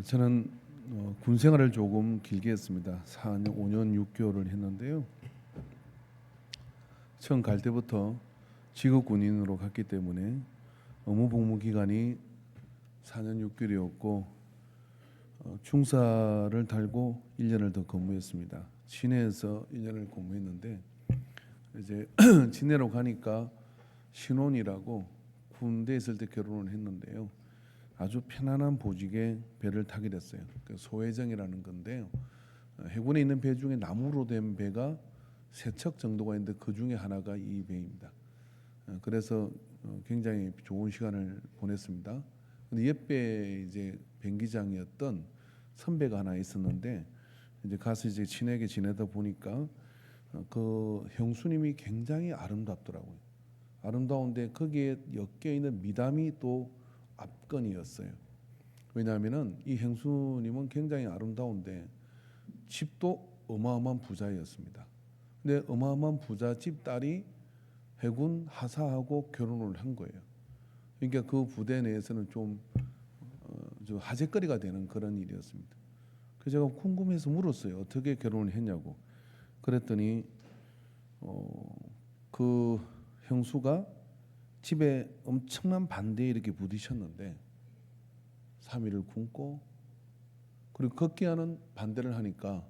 저는 군 생활을 조금 길게 했습니다. 4년, 5년 6개월을 했는데요. 처음 갈 때부터 직업 군인으로 갔기 때문에 의무 복무 기간이 4년 6개월이었고 중사를 달고 1년을 더 근무했습니다. 진해에서 1년을 근무했는데 이제 진해로 가니까 신혼이라고 군대에 있을 때 결혼을 했는데요. 아주 편안한 보직의 배를 타게 됐어요. 그 소해정이라는 건데요. 해군에 있는 배 중에 나무로 된 배가 3척 정도가 있는데 그 중에 하나가 이 배입니다. 그래서 굉장히 좋은 시간을 보냈습니다. 근데 옆에 이제 변기장이었던 선배가 하나 있었는데 이제 가서 이제 친하게 지내다 보니까 그 형수님이 굉장히 아름답더라고요. 아름다운데 거기에 엮여 있는 미담이 또 압권이었어요. 왜냐하면은 이 형수님은 굉장히 아름다운데 집도 어마어마한 부자였습니다. 근데 어마어마한 부잣집 딸이 해군 하사하고 결혼을 한 거예요. 그러니까 그 부대 내에서는 좀 화제거리가 되는 그런 일이었습니다. 그래서 제가 궁금해서 물었어요. 어떻게 결혼을 했냐고. 그랬더니 그 형수가 집에 엄청난 반대에 이렇게 부딪혔는데 3일을 굶고 그리고 걷기하는 반대를 하니까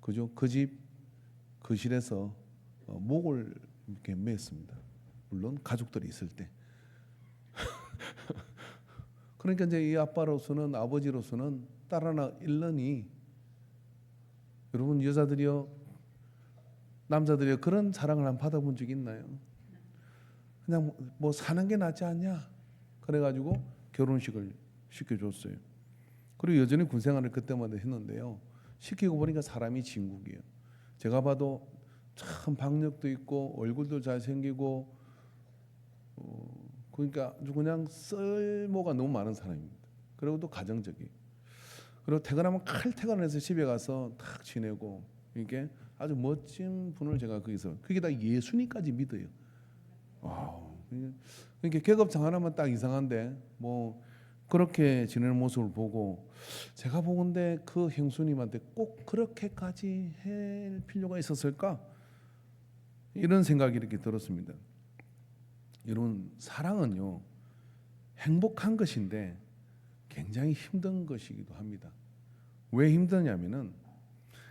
그죠? 그 집 거실에서 목을 이렇게 맸습니다. 물론 가족들이 있을 때. 그러니까 이제 이 아빠로서는 아버지로서는 딸 하나 잃느니 여러분 여자들이요 남자들이요 그런 사랑을 안 받아본 적 있나요? 그냥 뭐 사는 게 낫지 않냐? 그래가지고 결혼식을 시켜줬어요. 그리고 여전히 군생활을 그때마다 했는데요. 시키고 보니까 사람이 진국이에요. 제가 봐도 참 박력도 있고 얼굴도 잘생기고 그러니까 아주 그냥 쓸모가 너무 많은 사람입니다. 그리고 또 가정적이에요. 그리고 퇴근하면 칼퇴근을 해서 집에 가서 탁 지내고 이게 아주 멋진 분을 제가 거기서 그게 다 예수님까지 믿어요. 와우. 그러니까 계급장 하나만 딱 이상한데 뭐 그렇게 지내는 모습을 보고 제가 보건대 그 형수님한테 꼭 그렇게까지 할 필요가 있었을까? 이런 생각이 이렇게 들었습니다. 여러분 사랑은요 행복한 것인데 굉장히 힘든 것이기도 합니다. 왜 힘드냐면은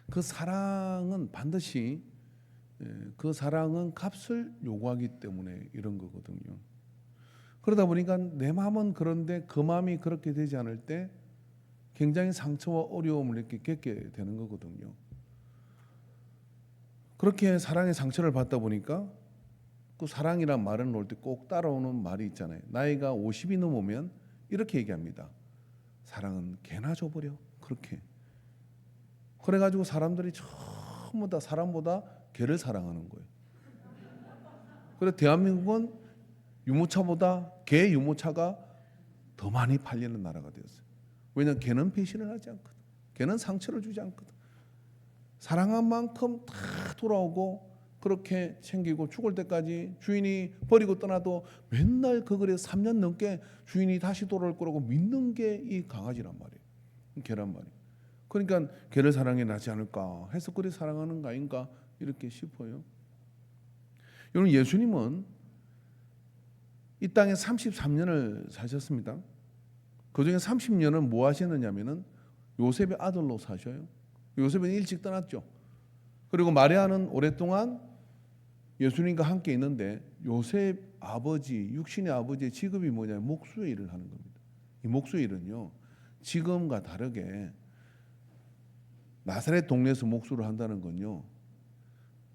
그 사랑은 반드시 그 사랑은 값을 요구하기 때문에 이런 거거든요. 그러다 보니까 내 마음은 그런데 그 마음이 그렇게 되지 않을 때 굉장히 상처와 어려움을 이렇게 겪게 되는 거거든요. 그렇게 사랑의 상처를 받다 보니까 그 사랑이란 말을 놓을 때 꼭 따라오는 말이 있잖아요. 나이가 50이 넘으면 이렇게 얘기합니다. 사랑은 개나 줘버려. 그렇게. 그래가지고 사람들이 전부 다 사람보다 개를 사랑하는 거예요. 그래서 대한민국은 유모차보다 개 유모차가 더 많이 팔리는 나라가 되었어요. 왜냐하면 개는 배신을 하지 않거든. 개는 상처를 주지 않거든. 사랑한 만큼 다 돌아오고 그렇게 챙기고 죽을 때까지 주인이 버리고 떠나도 맨날 그 글에 3년 넘게 주인이 다시 돌아올 거라고 믿는 게 이 강아지란 말이에요. 개란 말이에요. 그러니까 개를 사랑해 나지 않을까 해서 그리 사랑하는 거 아닌가 이렇게 싶어요. 여러분 예수님은 이 땅에 33년을 사셨습니다. 그중에 30년은 뭐 하셨느냐면은 요셉의 아들로 사셔요. 요셉은 일찍 떠났죠. 그리고 마리아는 오랫동안 예수님과 함께 있는데 요셉 아버지, 육신의 아버지의 직업이 뭐냐면 목수의 일을 하는 겁니다. 이 목수의 일은요. 지금과 다르게 나사렛 동네에서 목수를 한다는 건요.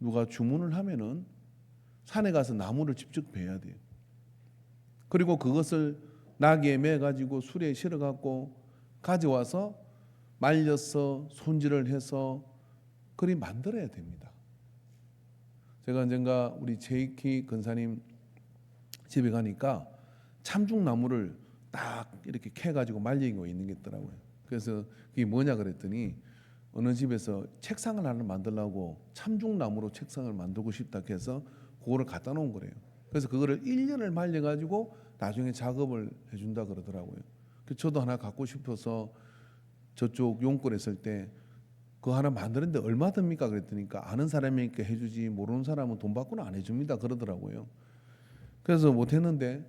누가 주문을 하면은 산에 가서 나무를 직접 베야 돼요. 그리고 그것을 나귀에 매 가지고 수레에 실어 갖고 가져와서 말려서 손질을 해서 그리 만들어야 됩니다. 제가 언젠가 우리 제이키 근사님 집에 가니까 참중나무를 딱 이렇게 캐 가지고 말린 거 있는 게 있더라고요. 그래서 그게 뭐냐 그랬더니 어느 집에서 책상을 하나 만들려고 참중나무로 책상을 만들고 싶다 해서 그거를 갖다 놓은 거래요. 그래서 그거를 1년을 말려 가지고 나중에 작업을 해준다 그러더라고요. 그래서 저도 하나 갖고 싶어서 저쪽 용골에 있을 때 그거 하나 만드는데 얼마 듭니까? 그랬더니까 아는 사람이니까 해주지 모르는 사람은 돈 받고는 안 해줍니다 그러더라고요. 그래서 못했는데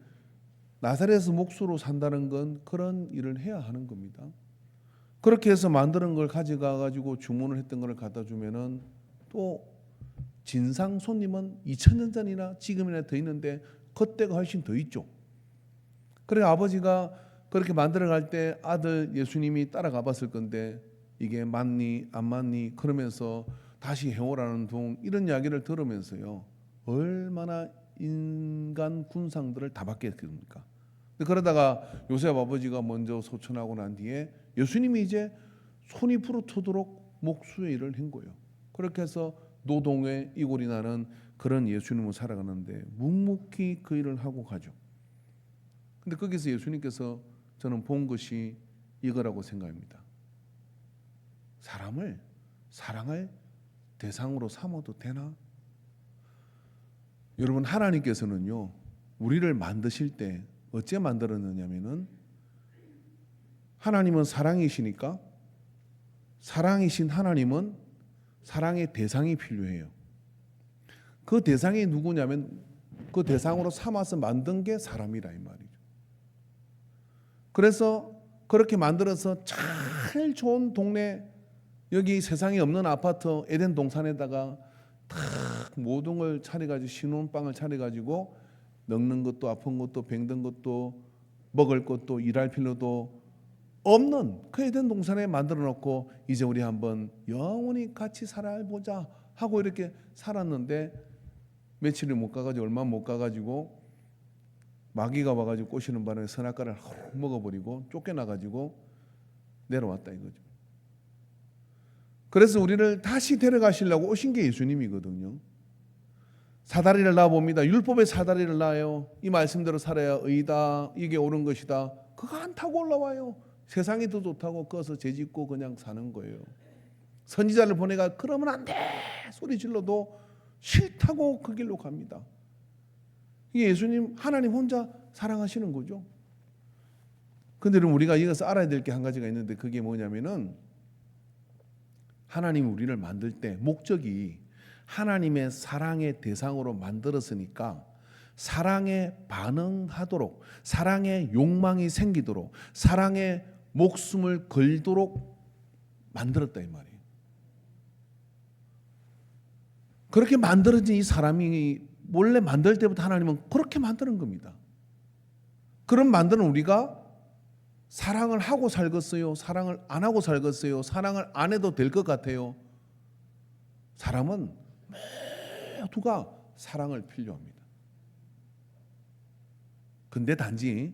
나사렛에서 몫으로 산다는 건 그런 일을 해야 하는 겁니다. 그렇게 해서 만드는 걸 가져가 가지고 주문을 했던 걸 갖다 주면은 또 진상 손님은 2000년 전이나 지금이나 더 있는데 그때가 훨씬 더 있죠. 그래 아버지가 그렇게 만들어 갈 때 아들 예수님이 따라가 봤을 건데 이게 맞니 안 맞니 그러면서 다시 해오라는 둥 이런 이야기를 들으면서요 얼마나 인간 군상들을 다 받겠습니까? 그러다가 요셉 아버지가 먼저 소천하고 난 뒤에 예수님이 이제 손이 부르트도록 목수의 일을 한 거예요. 그렇게 해서 노동의 이골이 나는 그런 예수님을 살아가는데 묵묵히 그 일을 하고 가죠. 근데 거기서 예수님께서 저는 본 것이 이거라고 생각합니다. 사람을 사랑할 대상으로 삼아도 되나? 여러분 하나님께서는요 우리를 만드실 때 어째 만들었느냐면은 하나님은 사랑이시니까 사랑이신 하나님은 사랑의 대상이 필요해요. 그 대상이 누구냐면 그 대상으로 삼아서 만든 게 사람이라 이 말이죠. 그래서 그렇게 만들어서 제일 좋은 동네 여기 세상에 없는 아파트 에덴 동산에다가 탁 모든 걸 차려가지고 신혼방을 차려가지고 늙는 것도 아픈 것도 병든 것도 먹을 것도 일할 필요도 없는 그 에덴 동산에 만들어 놓고 이제 우리 한번 영원히 같이 살아보자 하고 이렇게 살았는데 며칠을 못 가가지고 얼마 못 가가지고 마귀가 와가지고 꼬시는 바람에 선악과를 먹어버리고 쫓겨나가지고 내려왔다 이거죠. 그래서 우리를 다시 데려가시려고 오신 게 예수님이거든요. 사다리를 놔 봅니다. 율법의 사다리를 놔요. 이 말씀대로 살아야 의다. 이게 옳은 것이다. 그거 안 타고 올라와요. 세상이 더 좋다고 거기서 죄짓고 그냥 사는 거예요. 선지자를 보내가 그러면 안 돼 소리 질러도 싫다고 그 길로 갑니다. 이게 예수님 하나님 혼자 사랑하시는 거죠. 근데 우리가 이것을 알아야 될 게 한 가지가 있는데 그게 뭐냐면은 하나님 우리를 만들 때 목적이 하나님의 사랑의 대상으로 만들었으니까 사랑에 반응하도록 사랑의 욕망이 생기도록 사랑의 목숨을 걸도록 만들었다 이 말이에요. 그렇게 만들어진 이 사람이 원래 만들 때부터 하나님은 그렇게 만드는 겁니다. 그런 만드는 우리가 사랑을 하고 살겠어요? 사랑을 안 하고 살겠어요? 사랑을 안 해도 될 것 같아요? 사람은 모두가 사랑을 필요합니다. 근데 단지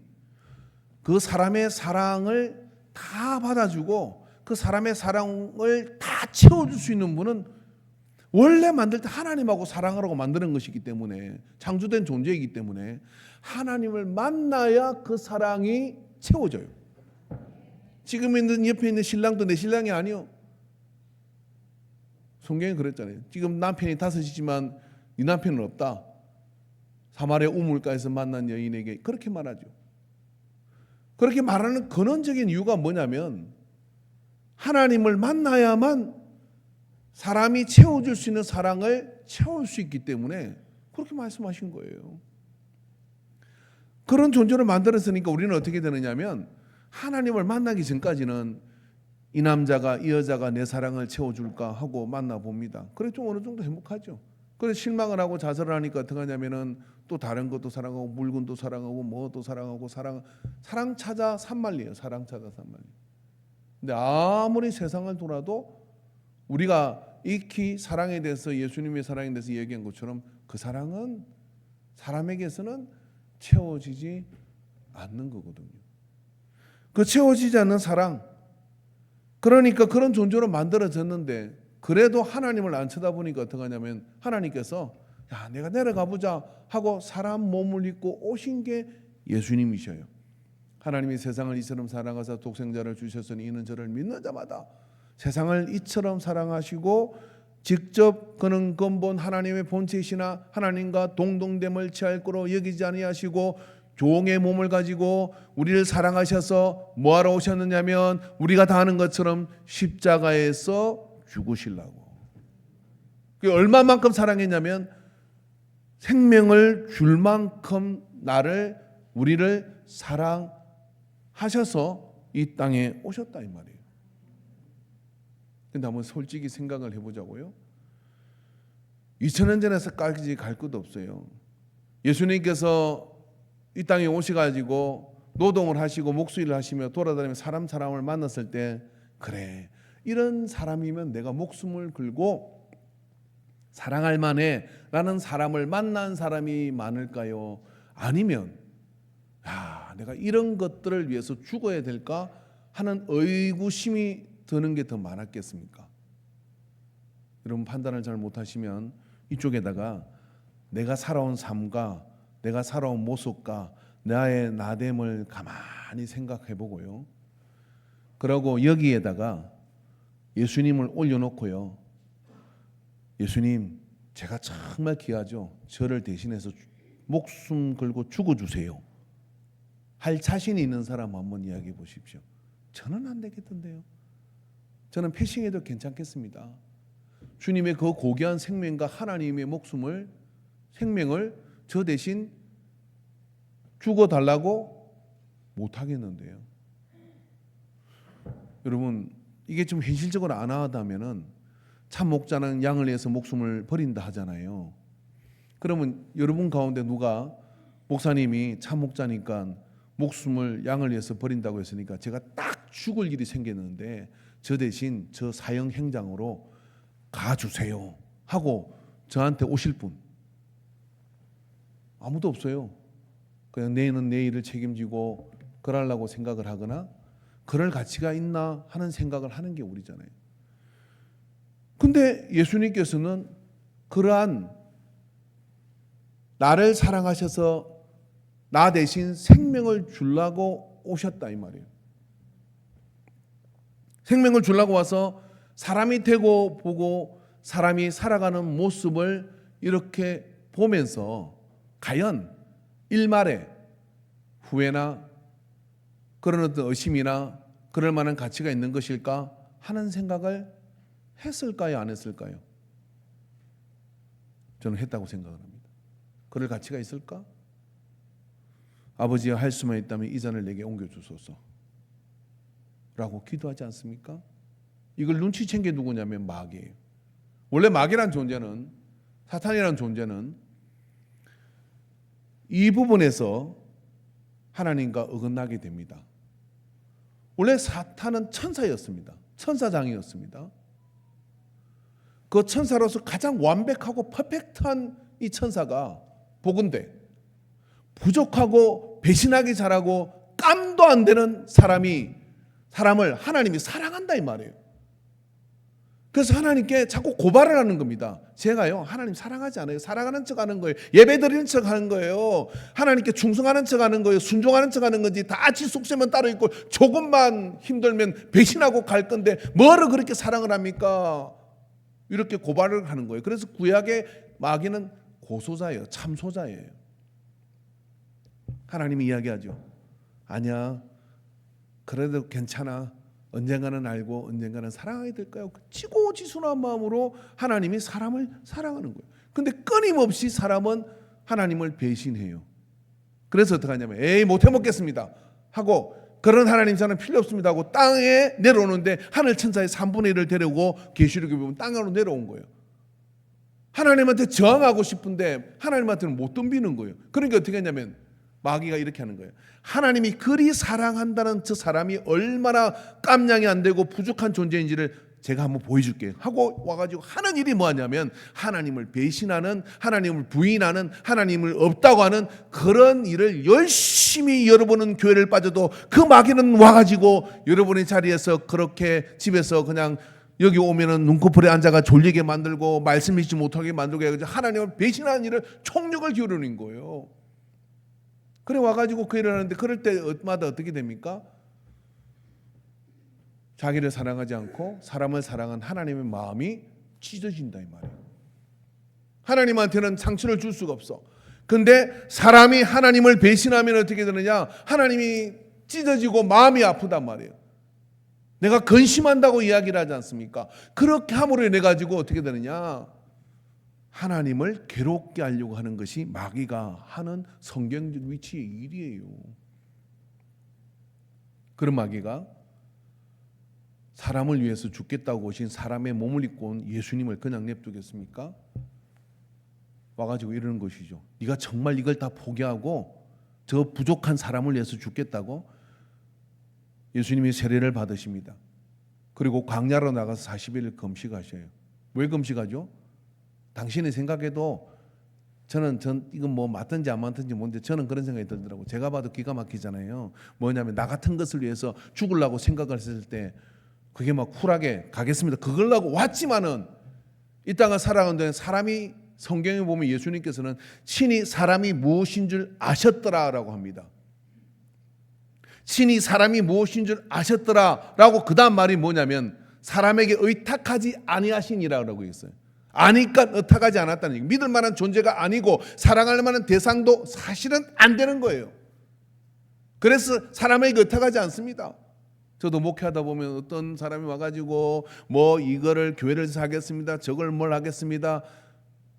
그 사람의 사랑을 다 받아주고 그 사람의 사랑을 다 채워줄 수 있는 분은 원래 만들 때 하나님하고 사랑하라고 만드는 것이기 때문에 창조된 존재이기 때문에 하나님을 만나야 그 사랑이 채워져요. 지금 있는 옆에 있는 신랑도 내 신랑이 아니요. 성경에 그랬잖아요. 지금 남편이 5이지만 네 남편은 없다. 사마리아 우물가에서 만난 여인에게 그렇게 말하죠. 그렇게 말하는 근원적인 이유가 뭐냐면 하나님을 만나야만 사람이 채워줄 수 있는 사랑을 채울 수 있기 때문에 그렇게 말씀하신 거예요. 그런 존재를 만들었으니까 우리는 어떻게 되느냐면 하나님을 만나기 전까지는 이 남자가 이 여자가 내 사랑을 채워줄까 하고 만나봅니다. 그래 좀 어느 정도 행복하죠. 그래 실망을 하고 좌절을 하니까 어떻게 하냐면은 또 다른 것도 사랑하고 물건도 사랑하고 뭐도 사랑하고 사랑 찾아 산만리예요. 사랑 찾아 산만리. 근데 아무리 세상을 돌아도 우리가 익히 사랑에 대해서 예수님의 사랑에 대해서 얘기한 것처럼 그 사랑은 사람에게서는 채워지지 않는 거거든요. 그 채워지지 않는 사랑 그러니까 그런 존재로 만들어졌는데 그래도 하나님을 안 쳐다보니까 어떻게 하냐면 하나님께서 야 내가 내려가 보자 하고 사람 몸을 입고 오신 게 예수님이셔요. 하나님이 세상을 이처럼 사랑하사 독생자를 주셨으니 이는 저를 믿는 자마다 세상을 이처럼 사랑하시고 직접 그는 근본 하나님의 본체이시나 하나님과 동등됨을 취할 거로 여기지 아니하시고 종의 몸을 가지고 우리를 사랑하셔서 뭐하러 오셨느냐면 우리가 다 아는 것처럼 십자가에서 죽으시려고. 그게 얼마만큼 사랑했냐면 생명을 줄 만큼 우리를 사랑하셔서 이 땅에 오셨다 이 말이에요. 근데 한번 솔직히 생각을 해보자고요. 2000년 전에서까지 갈 것도 없어요. 예수님께서 이 땅에 오셔가지고 노동을 하시고 목수일을 하시며 돌아다니며 사람을 만났을 때 그래 이런 사람이면 내가 목숨을 걸고 사랑할 만해 라는 사람을 만난 사람이 많을까요? 아니면 내가 이런 것들을 위해서 죽어야 될까 하는 의구심이 드는 게 더 많았겠습니까? 여러분 판단을 잘 못하시면 이쪽에다가 내가 살아온 삶과 내가 살아온 모습과 나의 나됨을 가만히 생각해 보고요. 그러고 여기에다가 예수님을 올려놓고요. 예수님, 제가 정말 귀하죠. 저를 대신해서 목숨 걸고 죽어주세요. 할 자신이 있는 사람 한번 이야기해 보십시오. 저는 안 되겠던데요. 저는 패싱해도 괜찮겠습니다. 주님의 그 고귀한 생명과 하나님의 생명을 저 대신 죽어달라고 못하겠는데요. 여러분 이게 좀 현실적으로 안 하다면은 참 목자는 양을 위해서 목숨을 버린다 하잖아요. 그러면 여러분 가운데 누가 목사님이 참 목자니까 목숨을 양을 위해서 버린다고 했으니까 제가 딱 죽을 일이 생겼는데 저 대신 저 사형 행장으로 가주세요 하고 저한테 오실 분 아무도 없어요. 그냥 내일은 내 일을 책임지고 그러려고 생각을 하거나 그럴 가치가 있나 하는 생각을 하는 게 우리잖아요. 근데 예수님께서는 그러한 나를 사랑하셔서 나 대신 생명을 주려고 오셨다 이 말이에요. 생명을 주려고 와서 사람이 되고 보고 사람이 살아가는 모습을 이렇게 보면서 과연 일말에 후회나 그런 어떤 의심이나 그럴 만한 가치가 있는 것일까 하는 생각을 했을까요? 안 했을까요? 저는 했다고 생각을 합니다. 그럴 가치가 있을까? 아버지여 할 수만 있다면 이 잔을 내게 옮겨주소서 라고 기도하지 않습니까? 이걸 눈치챈 게 누구냐면 마귀예요. 원래 마귀란 존재는 사탄이란 존재는 이 부분에서 하나님과 어긋나게 됩니다. 원래 사탄은 천사였습니다. 천사장이었습니다. 그 천사로서 가장 완벽하고 퍼펙트한 이 천사가 보건대 부족하고 배신하기 잘하고 깜도 안 되는 사람을 하나님이 사랑한다 이 말이에요. 그래서 하나님께 자꾸 고발을 하는 겁니다. 제가요 하나님 사랑하지 않아요. 사랑하는 척 하는 거예요. 예배 드리는 척 하는 거예요. 하나님께 충성하는 척 하는 거예요. 순종하는 척 하는 건지 다 지 속세만 따로 있고 조금만 힘들면 배신하고 갈 건데 뭐를 그렇게 사랑을 합니까? 이렇게 고발을 하는 거예요. 그래서 구약의 마귀는 고소자예요. 참소자예요. 하나님이 이야기하죠. 아니야. 그래도 괜찮아. 언젠가는 알고 언젠가는 사랑하게 될 거야. 지고지순한 마음으로 하나님이 사람을 사랑하는 거예요. 근데 끊임없이 사람은 하나님을 배신해요. 그래서 어떻게 하냐면 에이 못해 먹겠습니다 하고 그런 하나님 저는 필요 없습니다 하고 땅에 내려오는데 하늘 천사의 3분의 1을 데려오고 계시록에 보면 땅으로 내려온 거예요. 하나님한테 저항하고 싶은데 하나님한테는 못 덤비는 거예요. 그러니까 어떻게 했냐면 마귀가 이렇게 하는 거예요. 하나님이 그리 사랑한다는 저 사람이 얼마나 깜냥이 안 되고 부족한 존재인지를 제가 한번 보여줄게 하고 와가지고 하는 일이 뭐냐면 하나님을 배신하는, 하나님을 부인하는, 하나님을 없다고 하는 그런 일을 열심히 여러분은 교회를 빠져도 그 마귀는 와가지고 여러분의 자리에서 그렇게 집에서 그냥 여기 오면은 눈코풀에 앉아가 졸리게 만들고 말씀 읽지 못하게 만들고 해가지고 하나님을 배신하는 일을 총력을 기울이는 거예요. 그래 와가지고 그 일을 하는데 그럴 때마다 어떻게 됩니까? 자기를 사랑하지 않고 사람을 사랑한 하나님의 마음이 찢어진다 이 말이에요. 하나님한테는 상처를 줄 수가 없어. 근데 사람이 하나님을 배신하면 어떻게 되느냐? 하나님이 찢어지고 마음이 아프단 말이에요. 내가 근심한다고 이야기를 하지 않습니까? 그렇게 함으로 인해 가지고 어떻게 되느냐? 하나님을 괴롭게 하려고 하는 것이 마귀가 하는 성경적 위치의 일이에요. 그런 마귀가 사람을 위해서 죽겠다고 오신 사람의 몸을 입고 온 예수님을 그냥 냅두겠습니까? 와가지고 이러는 것이죠. 네가 정말 이걸 다 포기하고 저 부족한 사람을 위해서 죽겠다고? 예수님이 세례를 받으십니다. 그리고 광야로 나가서 40일 금식하셔요. 왜 금식하죠? 당신이 생각해도 전 이건 뭐 맞든지 안 맞든지 뭔데 저는 그런 생각이 들더라고요. 제가 봐도 기가 막히잖아요. 뭐냐면 나 같은 것을 위해서 죽으려고 생각을 했을 때 그게 막 쿨하게 가겠습니다. 그걸라고 왔지만은 이 땅을 살아가는 데는 사람이 성경에 보면 예수님께서는 친히 사람이 무엇인 줄 아셨더라라고 합니다. 친히 사람이 무엇인 줄 아셨더라라고 그 다음 말이 뭐냐면 사람에게 의탁하지 아니하시니라고 했어요. 아니까 의탁하지 않았다는 얘기. 믿을 만한 존재가 아니고 사랑할 만한 대상도 사실은 안 되는 거예요. 그래서 사람에게 의탁하지 않습니다. 저도 목회하다 보면 어떤 사람이 와가지고 뭐 이거를 교회를 사겠습니다. 저걸 뭘 하겠습니다.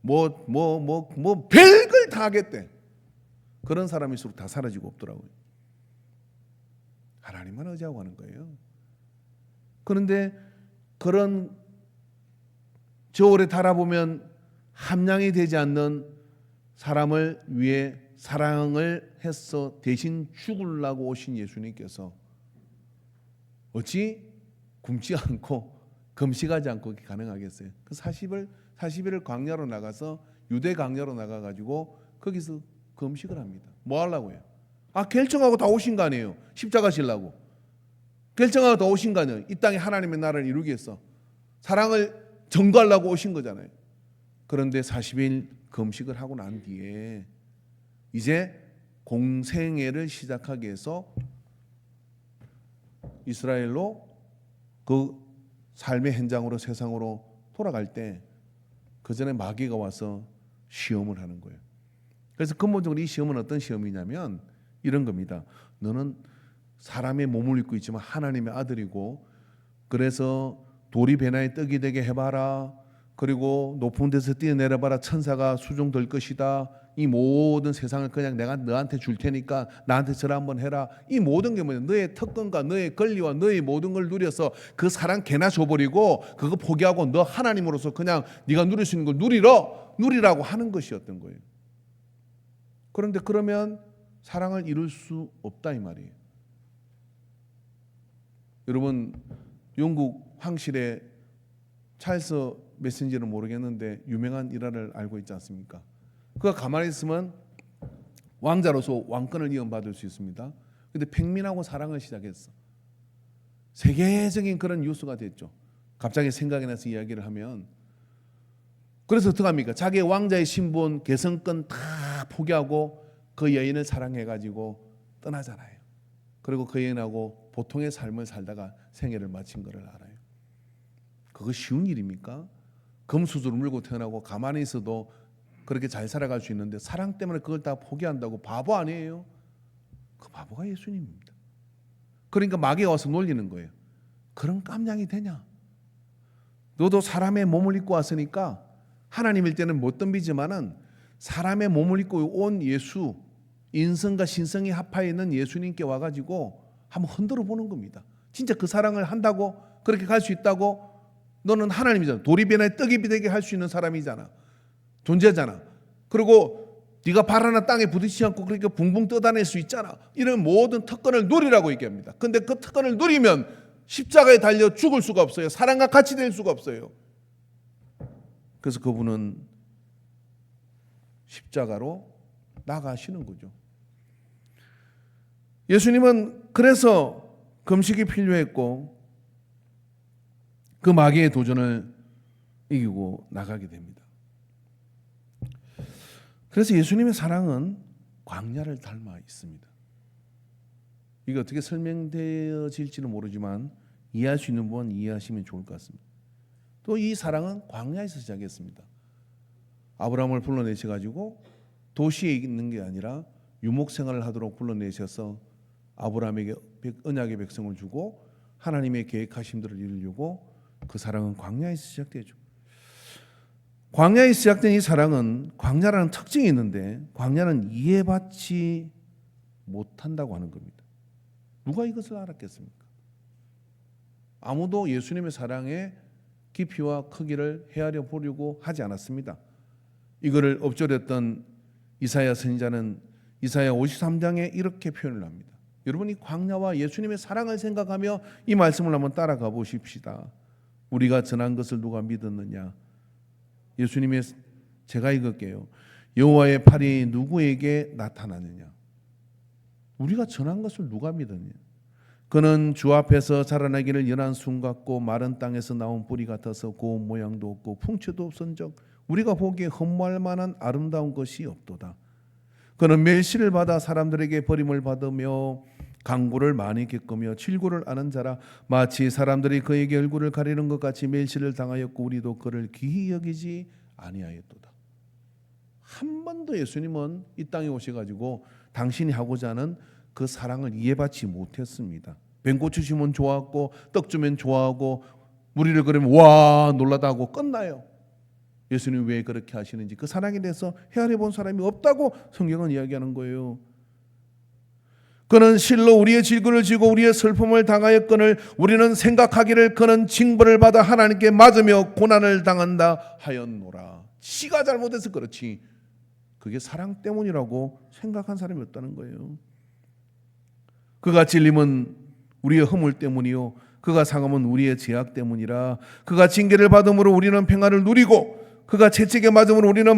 뭐 별걸 다 하겠대. 그런 사람일수록 다 사라지고 없더라고요. 하나님만 의지하고 하는 거예요. 그런데 그런 저울에 달아보면 함량이 되지 않는 사람을 위해 사랑을 해서 대신 죽으려고 오신 예수님께서 어찌 굶지 않고 금식하지 않고 그게 가능하겠어요? 그 40일을 광야로 나가서 유대 광야로 나가가지고 거기서 금식을 합니다. 뭐 하려고요? 결정하고 다 오신 거 아니에요? 십자가 지려고. 결정하고 다 오신 거 아니에요? 이 땅에 하나님의 나라를 이루기 위해서 사랑을 전가하려고 오신 거잖아요. 그런데 40일 금식을 하고 난 뒤에 이제 공생애를 시작하기 위해서 이스라엘로 그 삶의 현장으로 세상으로 돌아갈 때 그 전에 마귀가 와서 시험을 하는 거예요. 그래서 근본적으로 이 시험은 어떤 시험이냐면 이런 겁니다. 너는 사람의 몸을 입고 있지만 하나님의 아들이고 그래서 돌이 배나에 떡이 되게 해봐라. 그리고 높은 데서 뛰어내려봐라. 천사가 수종될 것이다. 이 모든 세상을 그냥 내가 너한테 줄 테니까 나한테 절하 한번 해라. 이 모든 게 뭐냐? 너의 특권과 너의 권리와 너의 모든 걸 누려서 그 사랑 개나 줘버리고 그거 포기하고 너 하나님으로서 그냥 네가 누릴 수 있는 걸 누리라고 하는 것이었던 거예요. 그런데 그러면 사랑을 이룰 수 없다 이 말이에요. 여러분 영국 황실의 찰스 메신저는 모르겠는데 유명한 일화를 알고 있지 않습니까? 그가 가만히 있으면 왕자로서 왕권을 이어받을 수 있습니다. 그런데 평민하고 사랑을 시작했어. 세계적인 그런 뉴스가 됐죠. 갑자기 생각이 나서 이야기를 하면 그래서 어떻게 합니까? 자기의 왕자의 신분, 개성권 다 포기하고 그 여인을 사랑해가지고 떠나잖아요. 그리고 그 여인하고 보통의 삶을 살다가 생애를 마친 것을 알아요. 그거 쉬운 일입니까? 금수저를 물고 태어나고 가만히 있어도 그렇게 잘 살아갈 수 있는데 사랑 때문에 그걸 다 포기한다고 바보 아니에요? 그 바보가 예수님입니다. 그러니까 마귀가 와서 놀리는 거예요. 그런 깜냥이 되냐? 너도 사람의 몸을 입고 왔으니까 하나님일 때는 못 덤비지만은 사람의 몸을 입고 온 예수, 인성과 신성이 합하여 있는 예수님께 와가지고 한번 흔들어 보는 겁니다. 진짜 그 사랑을 한다고 그렇게 갈 수 있다고? 너는 하나님이잖아. 돌이 변해 떡이 되게 할 수 있는 사람이잖아. 존재잖아. 그리고 네가 발 하나 땅에 부딪히지 않고 그렇게 붕붕 떠다닐 수 있잖아. 이런 모든 특권을 누리라고 얘기합니다. 근데 그 특권을 누리면 십자가에 달려 죽을 수가 없어요. 사랑과 같이 될 수가 없어요. 그래서 그분은 십자가로 나가시는 거죠. 예수님은 그래서 금식이 필요했고 그 마귀의 도전을 이기고 나가게 됩니다. 그래서 예수님의 사랑은 광야를 닮아 있습니다. 이게 어떻게 설명되어질지는 모르지만 이해할 수 있는 부분 이해하시면 좋을 것 같습니다. 또 이 사랑은 광야에서 시작했습니다. 아브라함을 불러내셔가지고 도시에 있는 게 아니라 유목 생활을 하도록 불러내셔서 아브라함에게 언약의 백성을 주고 하나님의 계획하신 대로 이루려고 그 사랑은 광야에서 시작되죠. 광야에서 시작된 이 사랑은 광야라는 특징이 있는데 광야는 이해받지 못한다고 하는 겁니다. 누가 이것을 알았겠습니까? 아무도 예수님의 사랑의 깊이와 크기를 헤아려 보려고 하지 않았습니다. 이거를 엎조렸던 이사야 선지자는 이사야 53장에 이렇게 표현을 합니다. 여러분이 광야와 예수님의 사랑을 생각하며 이 말씀을 한번 따라가 보십시다. 우리가 전한 것을 누가 믿었느냐? 예수님의 제가 읽을게요. 여호와의 팔이 누구에게 나타나느냐? 우리가 전한 것을 누가 믿었냐? 그는 주 앞에서 자라나기를 연한 순 같고 마른 땅에서 나온 뿌리 같아서 고운 모양도 없고 풍채도 없은즉 우리가 보기에 흠모할 만한 아름다운 것이 없도다. 그는 멸시를 받아 사람들에게 버림을 받으며 강구를 많이 겪으며 질고를 아는 자라. 마치 사람들이 그에게 얼굴을 가리는 것 같이 멸시를 당하였고 우리도 그를 귀히 여기지 아니하였도다. 한 번도 예수님은 이 땅에 오셔가지고 당신이 하고자 하는 그 사랑을 이해받지 못했습니다. 뱅고추 주면 좋아하고 떡 주면 좋아하고 무리를 그리면 와 놀라다 하고 끝나요. 예수님 왜 그렇게 하시는지 그 사랑에 대해서 헤아려 본 사람이 없다고 성경은 이야기하는 거예요. 그는 실로 우리의 질그를 지고 우리의 슬픔을 당하였거늘 우리는 생각하기를 그는 징벌을 받아 하나님께 맞으며 고난을 당한다 하였노라. 지가 잘못해서 그렇지 그게 사랑 때문이라고 생각한 사람이 없다는 거예요. 그가 찔림은 우리의 허물 때문이요 그가 상함은 우리의 죄악 때문이라. 그가 징계를 받음으로 우리는 평안을 누리고 그가 채찍에 맞음으로 우리는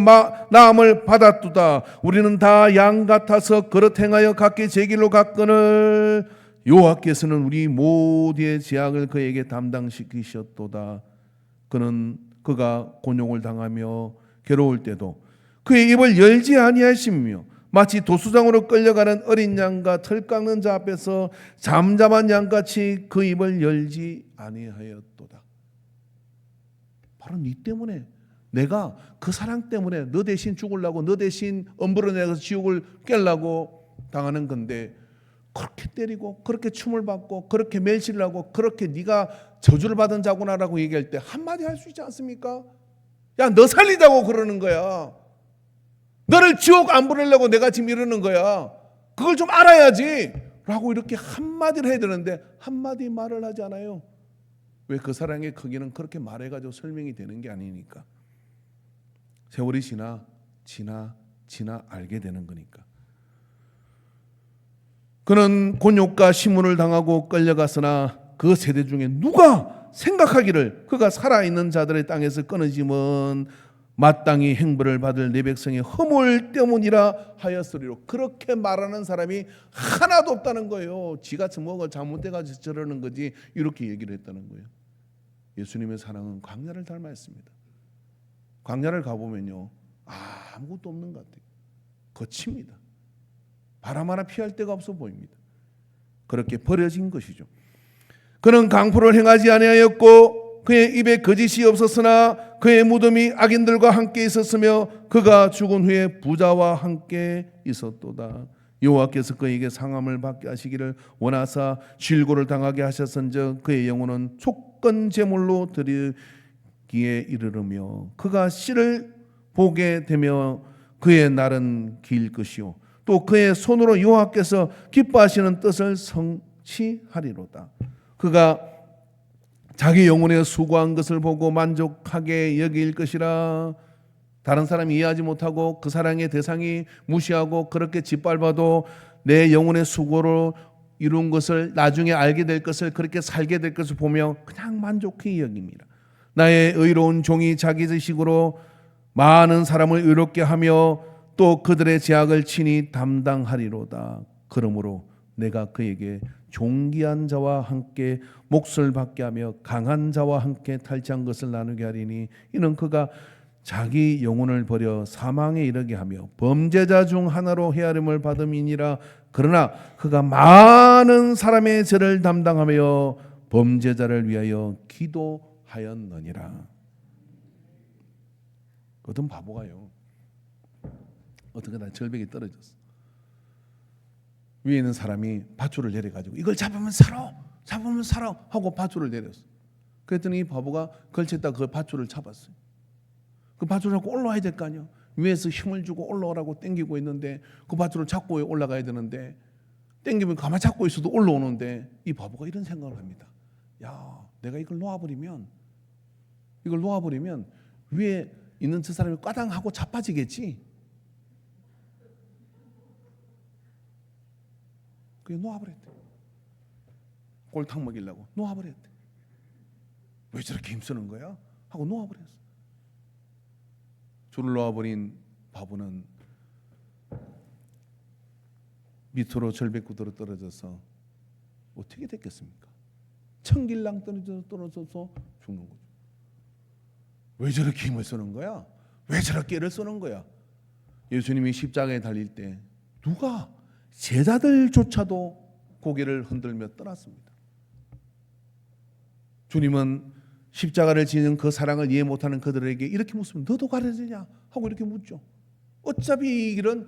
나음을 받았도다. 우리는 다 양 같아서 그릇 행하여 각기 제 길로 갔거늘 여호와께서는 우리 모두의 죄악을 그에게 담당시키셨도다. 그가 곤욕을 당하며 괴로울 때도 그의 입을 열지 아니하시며 마치 도수장으로 끌려가는 어린 양과 털 깎는 자 앞에서 잠잠한 양같이 그 입을 열지 아니하였도다. 바로 네 때문에 내가 그 사랑 때문에 너 대신 죽으려고 너 대신 엄벌을 내서 지옥을 깨려고 당하는 건데 그렇게 때리고 그렇게 춤을 받고 그렇게 멸시를 하고 그렇게 네가 저주를 받은 자구나라고 얘기할 때 한마디 할 수 있지 않습니까? 야, 너 살리자고 그러는 거야. 너를 지옥 안 보내려고 내가 지금 이러는 거야. 그걸 좀 알아야지 라고 이렇게 한마디를 해야 되는데 한마디 말을 하지 않아요. 왜? 그 사랑의 크기는 그렇게 말해가지고 설명이 되는 게 아니니까. 세월이 지나 알게 되는 거니까. 그는 곤욕과 시문을 당하고 끌려갔으나 그 세대 중에 누가 생각하기를 그가 살아있는 자들의 땅에서 끊어짐은 마땅히 행벌을 받을 내 백성의 허물 때문이라 하였으리로. 그렇게 말하는 사람이 하나도 없다는 거예요. 지가 뭐가 잘못돼가지고 저러는 거지 이렇게 얘기를 했다는 거예요. 예수님의 사랑은 광야를 닮았습니다. 광야를 가보면요 아무것도 없는 것 같아요. 거칩니다. 바람 하나 피할 데가 없어 보입니다. 그렇게 버려진 것이죠. 그는 강포를 행하지 아니하였고 그의 입에 거짓이 없었으나 그의 무덤이 악인들과 함께 있었으며 그가 죽은 후에 부자와 함께 있었도다. 여호와께서 그에게 상함을 받게 하시기를 원하사 질고를 당하게 하셨은즉 그의 영혼은 속건 제물로 드리기에 이르르며 그가 씨를 보게 되며 그의 날은 길 것이요 또 그의 손으로 여호와께서 기뻐하시는 뜻을 성취하리로다. 그가 자기 영혼에 수고한 것을 보고 만족하게 여길 것이라. 다른 사람이 이해하지 못하고 그 사랑의 대상이 무시하고 그렇게 짓밟아도 내 영혼의 수고로 이룬 것을 나중에 알게 될 것을 그렇게 살게 될 것을 보며 그냥 만족히 여깁니다. 나의 의로운 종이 자기 지식으로 많은 사람을 의롭게 하며 또 그들의 죄악을 친히 담당하리로다. 그러므로 내가 그에게 존귀한 자와 함께 몫을 받게 하며 강한 자와 함께 탈취한 것을 나누게 하리니 이는 그가 자기 영혼을 버려 사망에 이르게 하며 범죄자 중 하나로 헤아림을 받음이니라. 그러나 그가 많은 사람의 죄를 담당하며 범죄자를 위하여 기도하였느니라. 어떤 바보가요 어떻게 다 절벽이 떨어졌어. 위에 있는 사람이 밧줄을 내려가지고 이걸 잡으면 살아 하고 밧줄을 내렸어. 그랬더니 이 바보가 걸쳤다 그 밧줄을 잡았어요. 그 밧줄을 잡고 올라와야 될 거 아니야. 위에서 힘을 주고 올라오라고 당기고 있는데 그 밧줄을 잡고 올라가야 되는데 당기면 가만히 잡고 있어도 올라오는데 이 바보가 이런 생각을 합니다. 야, 내가 이걸 놓아버리면 위에 있는 저 사람이 까당하고 자빠지겠지. 그게 놓아버렸대. 꼴탕 먹이려고 놓아버렸대. 왜 저렇게 힘쓰는 거야? 하고 놓아버렸어. 줄을 놓아버린 바보는 밑으로 절벽구도로 떨어져서 어떻게 됐겠습니까? 천길랑 떨어져서 죽는 거죠. 왜 저렇게 힘을 쓰는 거야? 왜 저렇게 애를 쓰는 거야? 예수님이 십자가에 달릴 때 누가 제자들조차도 고개를 흔들며 떠났습니다. 주님은 십자가를 지는 그 사랑을 이해 못하는 그들에게 이렇게 묻으면 너도 가야 되냐 하고 이렇게 묻죠. 어차피 이 길은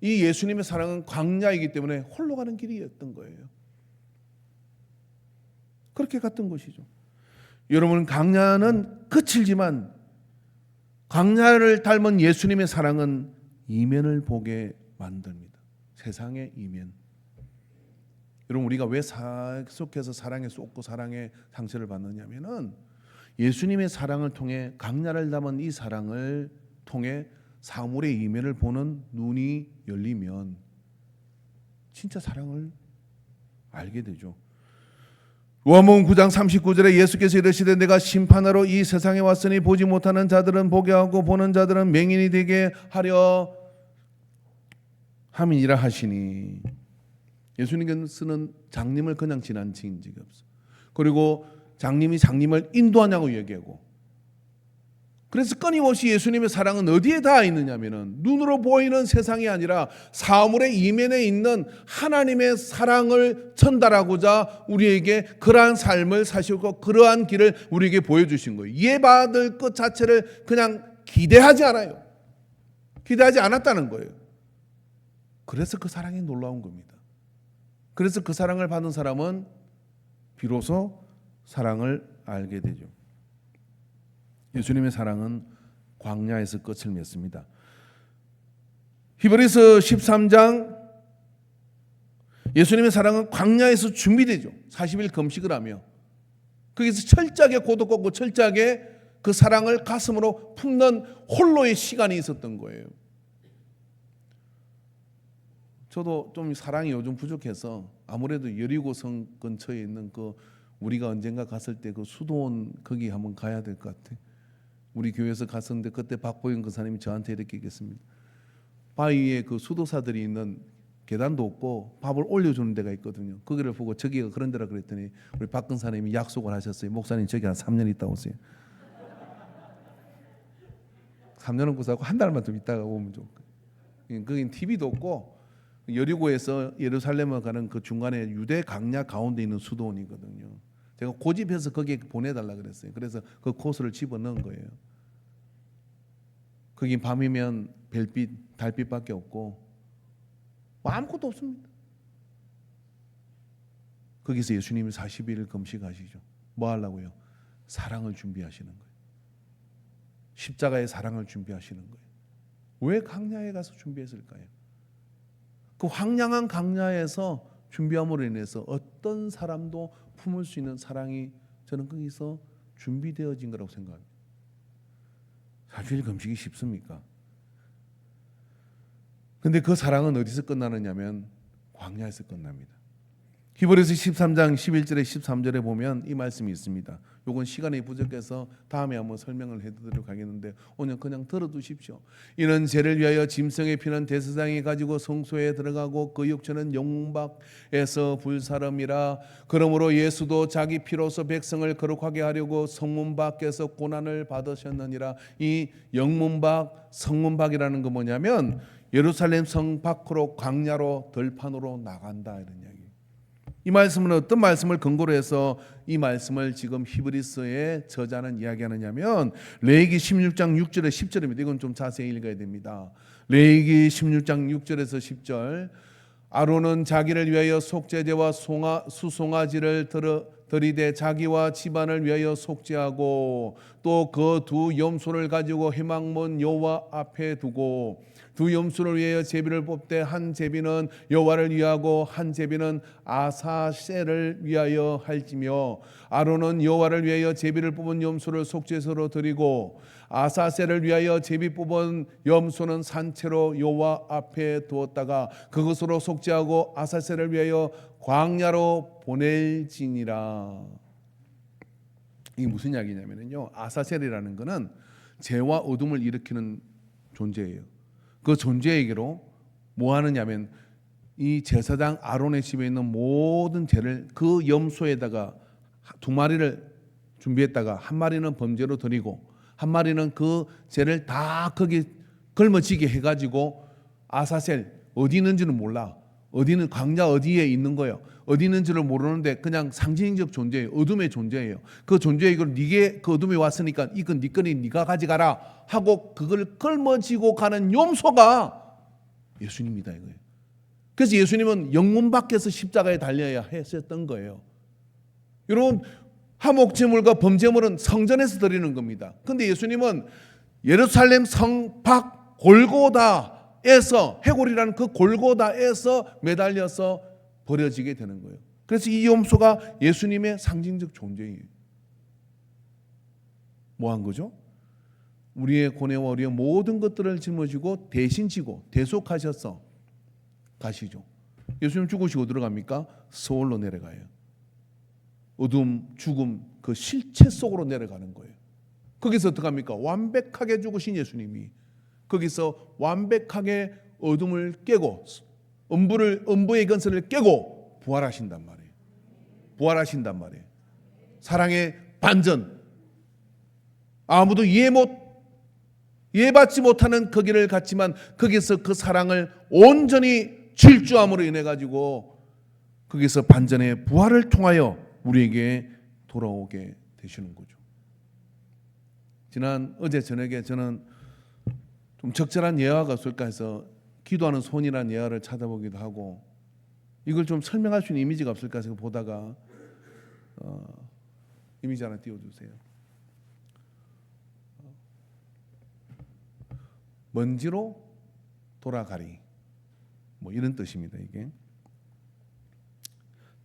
이 예수님의 사랑은 광야이기 때문에 홀로 가는 길이었던 거예요. 그렇게 갔던 것이죠. 여러분, 광야는 끝이지만 광야를 닮은 예수님의 사랑은 이면을 보게 만듭니다. 세상의 이면. 여러분, 우리가 왜 속해서 사랑에 쏟고 사랑의 상처를 받느냐면은 예수님의 사랑을 통해 광야를 담은 이 사랑을 통해 사물의 이면을 보는 눈이 열리면 진짜 사랑을 알게 되죠. 요한복음 9장 39절에 예수께서 이르시되 내가 심판하러 이 세상에 왔으니 보지 못하는 자들은 보게 하고 보는 자들은 맹인이 되게 하려 함이니라 하시니, 예수님께서는 장님을 그냥 지나친 적이 없어. 그리고 장님이 장님을 인도하냐고 얘기하고, 그래서 끊임없이 예수님의 사랑은 어디에 닿아 있느냐면은 눈으로 보이는 세상이 아니라 사물의 이면에 있는 하나님의 사랑을 전달하고자 우리에게 그러한 삶을 사시고 그러한 길을 우리에게 보여주신 거예요. 이해받을 것 자체를 그냥 기대하지 않아요. 기대하지 않았다는 거예요. 그래서 그 사랑이 놀라운 겁니다. 그래서 그 사랑을 받은 사람은 비로소 사랑을 알게 되죠. 예수님의 사랑은 광야에서 끝을 맺습니다. 히브리서 13장, 예수님의 사랑은 광야에서 준비되죠. 40일 금식을 하며 거기서 철저하게 고독 걷고 철저하게 그 사랑을 가슴으로 품는 홀로의 시간이 있었던 거예요. 저도 좀 사랑이 요즘 부족해서 아무래도 여리고성 근처에 있는 그 우리가 언젠가 갔을 때 그 수도원 거기 한번 가야 될 것 같아. 우리 교회에서 갔었는데 그때 박보영 권사님이 저한테 이렇게 얘기했습니다. 바위에 그 수도사들이 있는 계단도 없고 밥을 올려주는 데가 있거든요. 거기를 보고 저기가 그런 데라 그랬더니 우리 박 권사님이 약속을 하셨어요. 목사님 저기 한 3년 있다 오세요. 3년은 구사하고 한 달만 좀 있다가 오면 좋을. 거긴 TV도 없고 여리고에서 예루살렘을 가는 그 중간에 유대 강야 가운데 있는 수도원이거든요. 제가 고집해서 거기에 보내달라 그랬어요. 그래서 그 코스를 집어넣은 거예요. 거기 밤이면 별빛, 달빛밖에 없고 아무것도 없습니다. 거기서 예수님이 40일 금식하시죠. 뭐 하려고요? 사랑을 준비하시는 거예요. 십자가의 사랑을 준비하시는 거예요. 왜 광야에 가서 준비했을까요? 그 황량한 광야에서 준비함으로 인해서 어떤 사람도 품을 수 있는 사랑이 저는 거기서 준비되어진 거라고 생각합니다. 40일 금식이 쉽습니까? 근데 그 사랑은 어디서 끝나느냐면 광야에서 끝납니다. 히브리서 13장 11절에 13절에 보면 이 말씀이 있습니다. 요건 시간이 부족해서 다음에 한번 설명을 해드리도록 하겠는데 오늘 그냥 들어두십시오. 이는 죄를 위하여 짐승의 피는 대제사장이 가지고 성소에 들어가고 그 육체는 영문밖에서 불사름이라. 그러므로 예수도 자기 피로서 백성을 거룩하게 하려고 성문 밖에서 고난을 받으셨느니라. 이 영문밖, 성문밖이라는 건 뭐냐면 예루살렘 성 밖으로 광야로 들판으로 나간다 이런 이야기. 이 말씀은 어떤 말씀을 근거로 해서 이 말씀을 지금 히브리서의 저자는 이야기하느냐면 레위기 16장 6절에 10절입니다. 이건 좀 자세히 읽어야 됩니다. 레위기 16장 6절에서 10절. 아론은 자기를 위하여 속죄제와 수송아지를 들이되 자기와 집안을 위하여 속죄하고 또 그 두 염소를 가지고 회막문 여호와 앞에 두고 두 염소를 위하여 제비를 뽑되 한 제비는 여호와를 위하고 한 제비는 아사셀을 위하여 할지며 아론은 여호와를 위하여 제비를 뽑은 염소를 속죄소로 드리고 아사셀을 위하여 제비 뽑은 염소는 산채로 여호와 앞에 두었다가 그것으로 속죄하고 아사셀을 위하여 광야로 보낼지니라. 이게 무슨 이야기냐면요, 아사셀이라는 것은 죄와 어둠을 일으키는 존재예요. 그 존재에게로 뭐 하느냐면 이 제사장 아론의 집에 있는 모든 죄를 그 염소에다가 두 마리를 준비했다가 한 마리는 범죄로 드리고 한 마리는 그 죄를 다 거기 걸머지게 해가지고 아사셀 어디 있는지는 몰라. 어디는 광야 어디에 있는 거예요. 어디 있는지를 모르는데 그냥 상징적 존재예요. 어둠의 존재예요. 그 존재에 이걸 네게 그 어둠에 왔으니까 이건 네 거니 네가 가져가라 하고 그걸 걸머지고 가는 염소가 예수님이다 이거예요. 그래서 예수님은 영문 밖에서 십자가에 달려야 했었던 거예요. 여러분 화목제물과 범제물은 성전에서 드리는 겁니다. 그런데 예수님은 예루살렘 성 밖 골고다에서 해골이라는 그 골고다에서 매달려서 버려지게 되는 거예요. 그래서 이 염소가 예수님의 상징적 존재예요. 뭐 한 거죠? 우리의 고뇌와 우리의 모든 것들을 짊어지고 대신 지고 대속하셔서 가시죠. 예수님 죽으시고 어디로 갑니까? 서울로 내려가요. 어둠, 죽음, 그 실체 속으로 내려가는 거예요. 거기서 어떻게 합니까? 완벽하게 죽으신 예수님이 거기서 완벽하게 어둠을 깨고 음부의 근세를 깨고 부활하신단 말이에요. 부활하신단 말이에요. 사랑의 반전. 아무도 이해받지 못하는 그 길을 갔지만 거기서 그 사랑을 온전히 질주함으로 인해 가지고 거기서 반전의 부활을 통하여 우리에게 돌아오게 되시는 거죠. 어제 저녁에 저는 좀 적절한 예화가 없을까 해서 기도하는 손이라는 예화를 찾아보기도 하고 이걸 좀 설명할 수 있는 이미지가 없을까 해서 보다가 이미지 하나 띄워주세요. 먼지로 돌아가리 뭐 이런 뜻입니다. 이게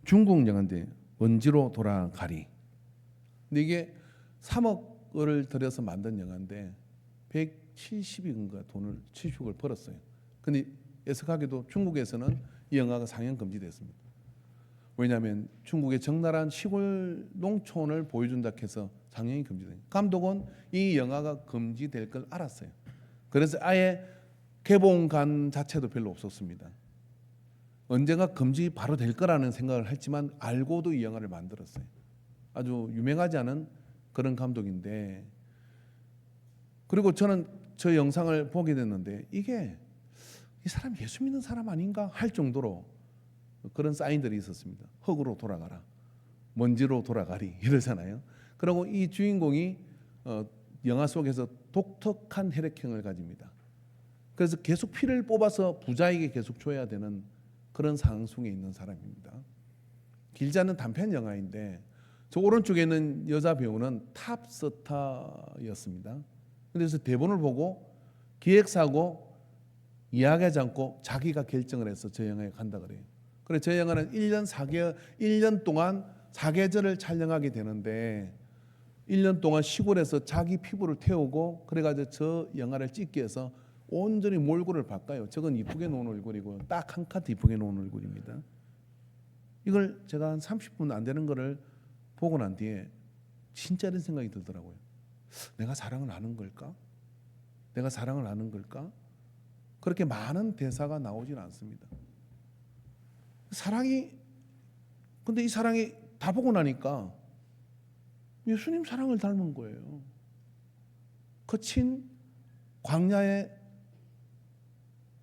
중국 영화인데 먼지로 돌아가리. 근데 이게 3억을 들여서 만든 영화인데 170인가 돈을 70억을 벌었어요. 근데 애석하게도 중국에서는 이 영화가 상영 금지됐습니다. 왜냐하면 중국의 적나라한 시골 농촌을 보여준다 해서 상영이 금지돼요. 감독은 이 영화가 금지될 걸 알았어요. 그래서 아예 개봉관 자체도 별로 없었습니다. 언젠가 금지 바로 될 거라는 생각을 했지만 알고도 이 영화를 만들었어요. 아주 유명하지 않은 그런 감독인데, 그리고 저는 저 영상을 보게 됐는데 이게 이 사람 예수 믿는 사람 아닌가 할 정도로 그런 사인들이 있었습니다. 흙으로 돌아가라, 먼지로 돌아가리 이러잖아요. 그리고 이 주인공이 영화 속에서 독특한 혈액형을 가집니다. 그래서 계속 피를 뽑아서 부자에게 계속 줘야 되는 그런 상황 속에 있는 사람입니다. 길지 않은 단편 영화인데 저 오른쪽에 있는 여자 배우는 탑스타였습니다. 그래서 대본을 보고 기획사하고 이야기하지 않고 자기가 결정을 해서 저 영화에 간다 그래요. 그래서 저 영화는 1년 동안 사계절을 촬영하게 되는데 1년 동안 시골에서 자기 피부를 태우고 그래가지고 저 영화를 찍기 위해서 온전히 몰골을 바꿔요. 저건 이쁘게 놓은 얼굴이고 딱 한 카트 이쁘게 놓은 얼굴입니다. 이걸 제가 한 30분 안 되는 거를 보고 난 뒤에 진짜 이런 생각이 들더라고요. 내가 사랑을 아는 걸까? 내가 사랑을 아는 걸까? 그렇게 많은 대사가 나오진 않습니다. 근데 이 사랑이 다 보고 나니까 예수님 사랑을 닮은 거예요. 거친 광야의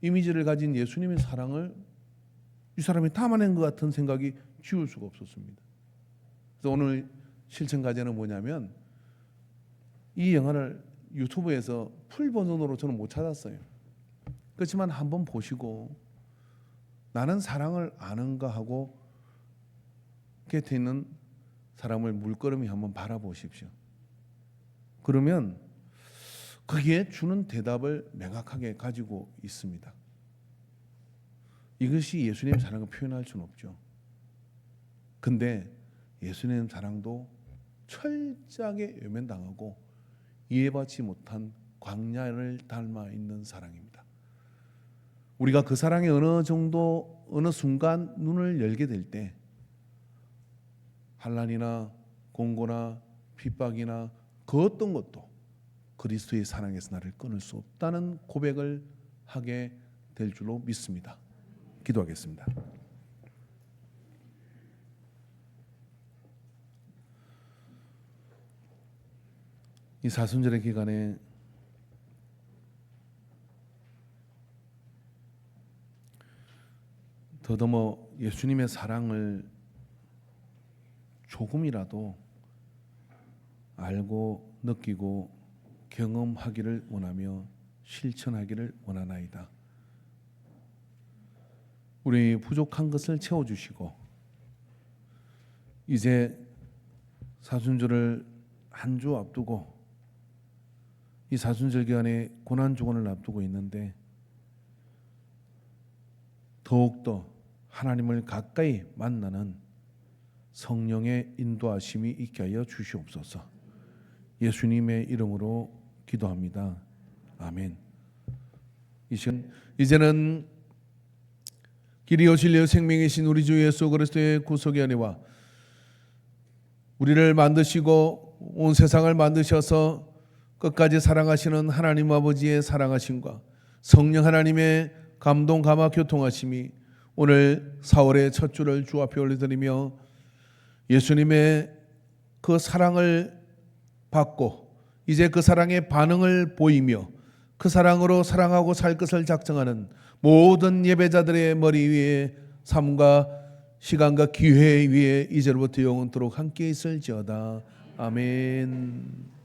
이미지를 가진 예수님의 사랑을 이 사람이 담아낸 것 같은 생각이 지울 수가 없었습니다. 그래서 오늘 실천 과제는 뭐냐면 이 영화를 유튜브에서 풀 버전으로 저는 못 찾았어요. 그렇지만 한번 보시고 나는 사랑을 아는가 하고 곁에 있는 사람을 물끄러미 한번 바라보십시오. 그러면 거기에 주는 대답을 명확하게 가지고 있습니다. 이것이 예수님의 사랑을 표현할 수는 없죠. 근데 예수님의 사랑도 철저하게 외면당하고 이해받지 못한 광야를 닮아 있는 사랑입니다. 우리가 그 사랑에 어느 순간 눈을 열게 될 때 환난이나 공고나 핍박이나 그 어떤 것도 그리스도의 사랑에서 나를 끊을 수 없다는 고백을 하게 될 줄로 믿습니다. 기도하겠습니다. 이 사순절의 기간에 더더머 예수님의 사랑을 조금이라도 알고 느끼고 경험하기를 원하며 실천하기를 원하나이다. 우리 부족한 것을 채워주시고 이제 사순절을 한 주 앞두고 이 사순절 기간에 고난주간을 앞두고 있는데 더욱더 하나님을 가까이 만나는 성령의 인도하심이 있게 하여 주시옵소서. 예수님의 이름으로 기도합니다. 아멘. 이제는 길이요 진리요 생명이신 우리 주 예수 그리스도의 구속의 은혜와 우리를 만드시고 온 세상을 만드셔서 끝까지 사랑하시는 하나님 아버지의 사랑하심과 성령 하나님의 감동 감화 교통하심이 오늘 4월의 첫 주를 주 앞에 올려드리며 예수님의 그 사랑을 받고 이제 그 사랑의 반응을 보이며 그 사랑으로 사랑하고 살 것을 작정하는 모든 예배자들의 머리 위에 삶과 시간과 기회 위에 이제로부터 영원토록 함께 있을지어다. 아멘.